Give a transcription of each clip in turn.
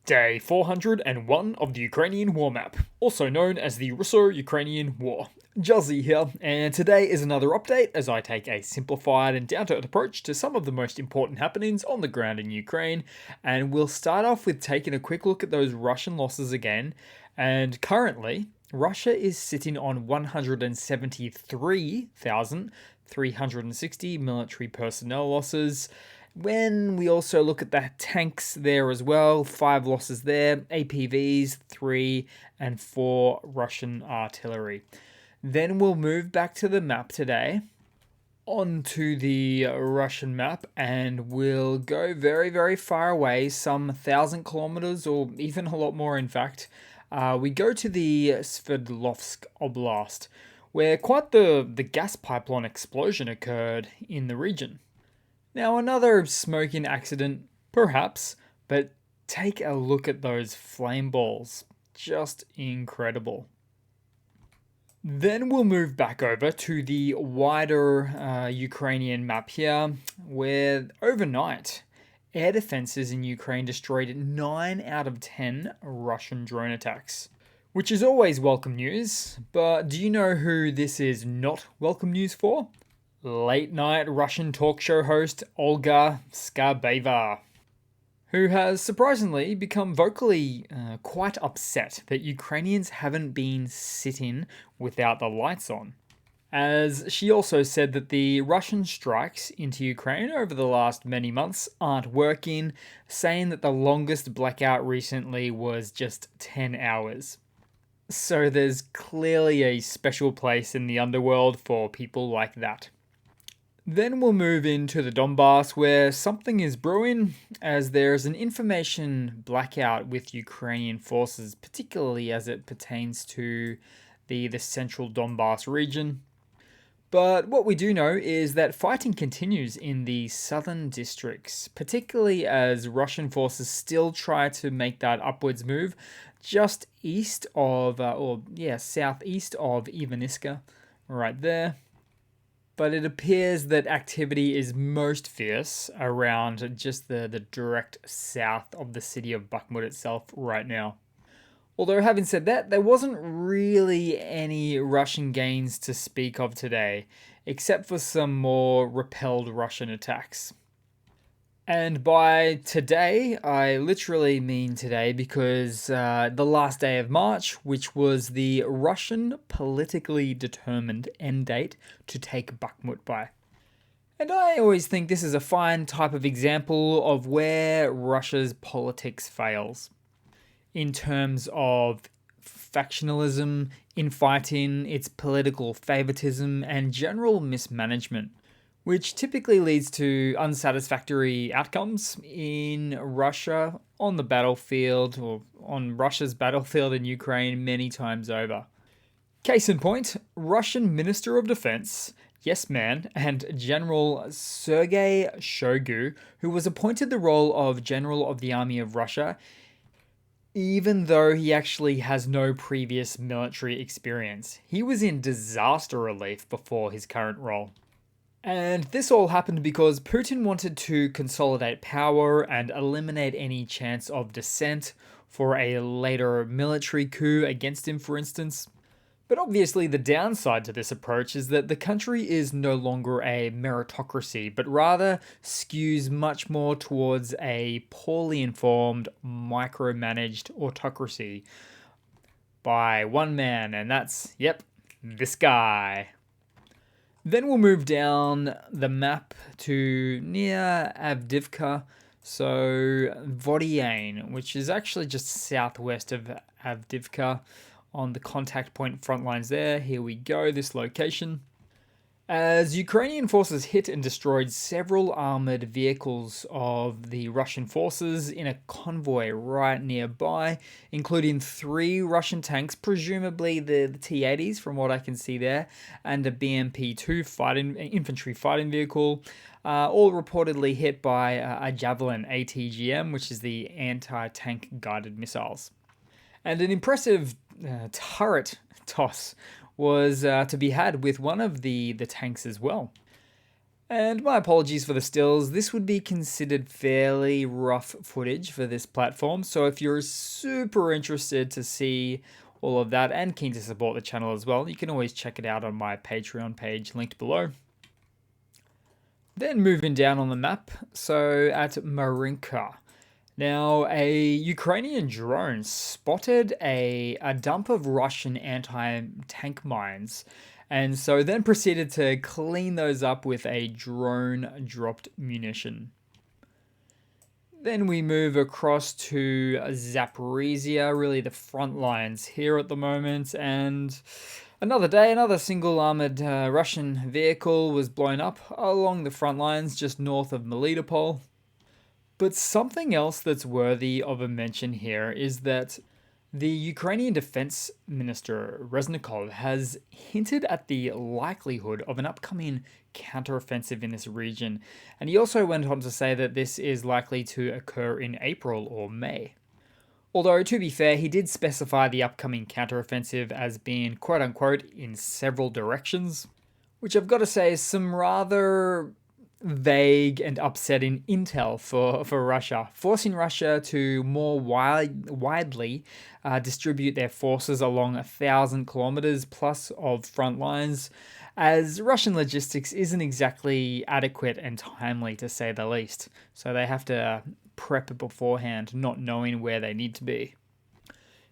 Day 401 of the Ukrainian War Map, also known as the Russo-Ukrainian War. Juzzy here, and today is another update as I take a simplified and down-to-earth approach to some of the most important happenings on the ground in Ukraine, and we'll start off with taking a quick look at those Russian losses again, and currently, Russia is sitting on 173,360 military personnel losses. When we also look at the tanks there as well, 5 losses there, APVs, 3 and 4 Russian artillery. Then we'll move back to the map today, onto the Russian map, and we'll go very, very far away, some 1,000 kilometers or even a lot more in fact. We go to the Sverdlovsk Oblast, where quite the gas pipeline explosion occurred in the region. Now, another smoking accident, perhaps, but take a look at those flame balls. Just incredible. Then we'll move back over to the wider Ukrainian map here, where overnight, air defenses in Ukraine destroyed 9 out of 10 Russian drone attacks. Which is always welcome news, but do you know who this is not welcome news for? Late night Russian talk show host Olga Skarbeva, who has surprisingly become vocally quite upset that Ukrainians haven't been sitting without the lights on. As she also said that the Russian strikes into Ukraine over the last many months aren't working, saying that the longest blackout recently was just 10 hours. So there's clearly a special place in the underworld for people like that. Then we'll move into the Donbass, where something is brewing, as there's an information blackout with Ukrainian forces, particularly as it pertains to the central Donbass region. But what we do know is that fighting continues in the southern districts, particularly as Russian forces still try to make that upwards move just east of, southeast of Ivaniska, right there. But it appears that activity is most fierce around just the direct south of the city of Bakhmut itself right now. Although having said that, there wasn't really any Russian gains to speak of today, except for some more repelled Russian attacks. And by today, I literally mean today because the last day of March, which was the Russian politically determined end date to take Bakhmut by. And I always think this is a fine type of example of where Russia's politics fails. In terms of factionalism, infighting, its political favoritism, and general mismanagement, which typically leads to unsatisfactory outcomes in Russia on the battlefield, or on Russia's battlefield in Ukraine many times over. Case in point, Russian Minister of Defense, yes man, and General Sergei Shoigu, who was appointed the role of General of the Army of Russia, even though he actually has no previous military experience. He was in disaster relief before his current role. And this all happened because Putin wanted to consolidate power and eliminate any chance of dissent for a later military coup against him, for instance. But obviously the downside to this approach is that the country is no longer a meritocracy, but rather skews much more towards a poorly informed, micromanaged autocracy by one man, and that's, this guy. Then we'll move down the map to near Avdiivka, so Wherein, which is actually just southwest of Avdiivka on the contact point front lines there. Here we go, this location. As Ukrainian forces hit and destroyed several armoured vehicles of the Russian forces in a convoy right nearby, including 3 Russian tanks, presumably the T-80s from what I can see there, and a BMP-2 infantry fighting vehicle, all reportedly hit by a Javelin ATGM, which is the anti-tank guided missiles. And an impressive turret toss was to be had with one of the tanks as well. And my apologies for the stills. This would be considered fairly rough footage for this platform. So if you're super interested to see all of that and keen to support the channel as well, you can always check it out on my Patreon page linked below. Then moving down on the map, so at Marinka. Now, a Ukrainian drone spotted a dump of Russian anti-tank mines, and so then proceeded to clean those up with a drone-dropped munition. Then we move across to Zaporizhia, really the front lines here at the moment, and another day, another single armored Russian vehicle was blown up along the front lines just north of Melitopol. But something else that's worthy of a mention here is that the Ukrainian Defense Minister Reznikov has hinted at the likelihood of an upcoming counteroffensive in this region, and he also went on to say that this is likely to occur in April or May. Although, to be fair, he did specify the upcoming counteroffensive as being quote-unquote in several directions, which I've got to say is some rather vague and upsetting intel for Russia, forcing Russia to more widely distribute their forces along 1,000 kilometers plus of front lines, as Russian logistics isn't exactly adequate and timely to say the least. So they have to prep beforehand, not knowing where they need to be.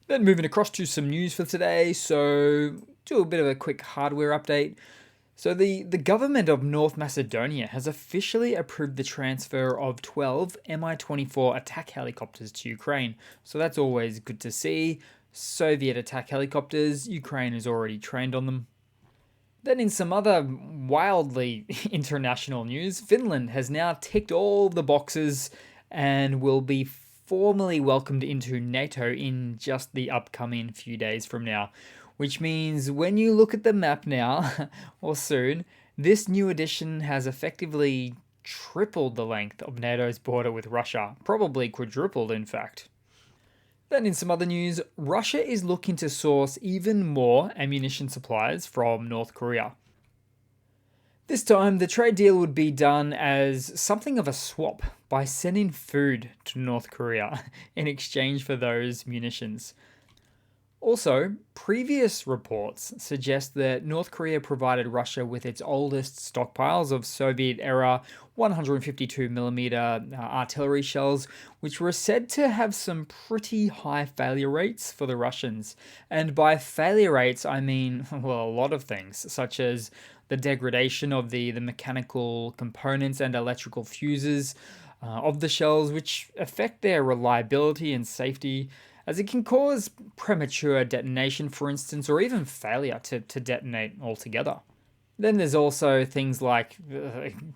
Then moving across to some news for today, so do a bit of a quick hardware update. So the government of North Macedonia has officially approved the transfer of 12 Mi-24 attack helicopters to Ukraine. So that's always good to see. Soviet attack helicopters, Ukraine is already trained on them. Then in some other wildly international news, Finland has now ticked all the boxes and will be formally welcomed into NATO in just the upcoming few days from now. Which means when you look at the map now, or soon, this new addition has effectively tripled the length of NATO's border with Russia, probably quadrupled in fact. Then in some other news, Russia is looking to source even more ammunition supplies from North Korea. This time, the trade deal would be done as something of a swap by sending food to North Korea in exchange for those munitions. Also, previous reports suggest that North Korea provided Russia with its oldest stockpiles of Soviet-era 152mm artillery shells, which were said to have some pretty high failure rates for the Russians. And by failure rates, I mean, well, a lot of things, such as the degradation of the mechanical components and electrical fuses of the shells, which affect their reliability and safety, as it can cause premature detonation, for instance, or even failure to detonate altogether. Then there's also things like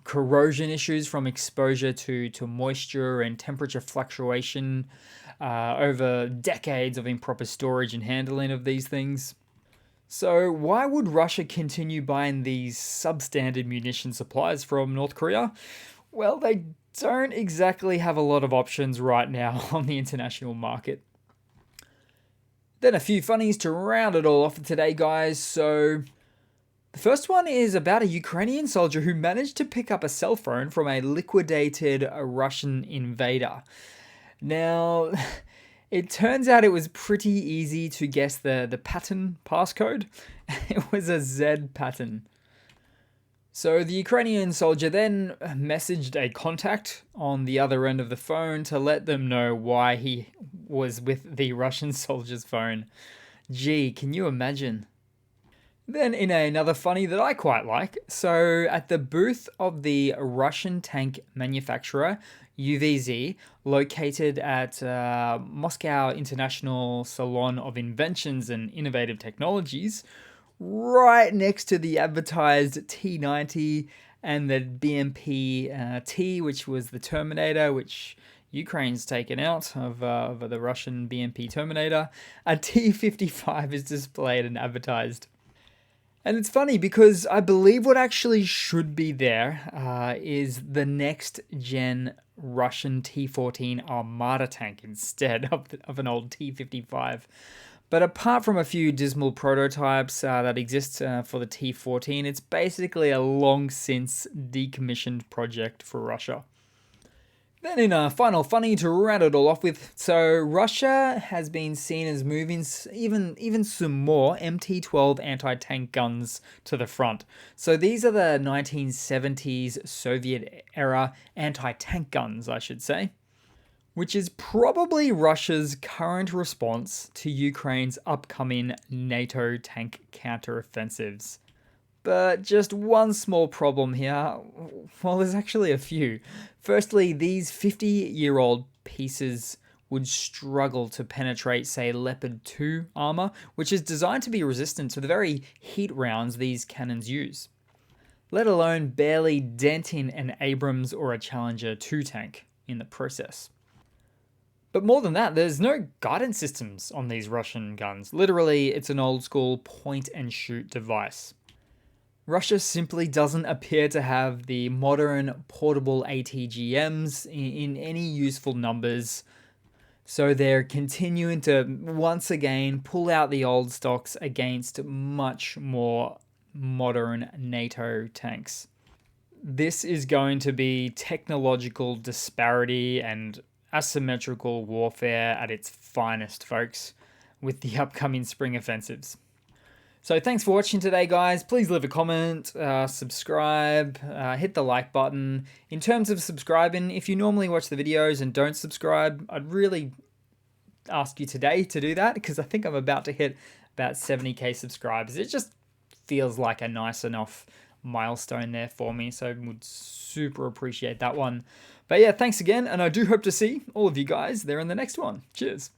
corrosion issues from exposure to moisture and temperature fluctuation over decades of improper storage and handling of these things. So why would Russia continue buying these substandard munition supplies from North Korea? Well, they don't exactly have a lot of options right now on the international market. Then a few funnies to round it all off for today, guys. So the first one is about a Ukrainian soldier who managed to pick up a cell phone from a liquidated Russian invader. Now, it turns out it was pretty easy to guess the pattern passcode. It was a Z pattern. So the Ukrainian soldier then messaged a contact on the other end of the phone to let them know why he was with the Russian soldier's phone. Gee, can you imagine? Then in another funny that I quite like, so at the booth of the Russian tank manufacturer UVZ, located at Moscow International Salon of Inventions and Innovative Technologies, right next to the advertised T90 and the BMP T, which was the Terminator, which Ukraine's taken out of the Russian BMP Terminator, a T55 is displayed and advertised. And it's funny because I believe what actually should be there is the next gen Russian T14 Armada tank instead of an old T55. But apart from a few dismal prototypes that exist for the T-14, it's basically a long since decommissioned project for Russia. Then in a final funny to round it all off with, so Russia has been seen as moving even some more MT-12 anti-tank guns to the front. So these are the 1970s Soviet era anti-tank guns, I should say, which is probably Russia's current response to Ukraine's upcoming NATO tank counteroffensives. But just one small problem here. Well, there's actually a few. Firstly, these 50-year-old pieces would struggle to penetrate, say, Leopard 2 armor, which is designed to be resistant to the very heat rounds these cannons use, let alone barely denting an Abrams or a Challenger 2 tank in the process. But more than that, there's no guidance systems on these Russian guns. Literally, it's an old school point and shoot device. Russia simply doesn't appear to have the modern portable ATGMs in any useful numbers, so they're continuing to once again pull out the old stocks against much more modern NATO tanks. This is going to be technological disparity and asymmetrical warfare at its finest, folks, with the upcoming spring offensives. So thanks for watching today, guys. Please leave a comment, subscribe, hit the like button. In terms of subscribing, if you normally watch the videos and don't subscribe, I'd really ask you today to do that, because I think I'm about to hit about 70k subscribers. It just feels like a nice enough milestone there for me, so would super appreciate that one. But yeah, thanks again, and I do hope to see all of you guys there in the next one. Cheers.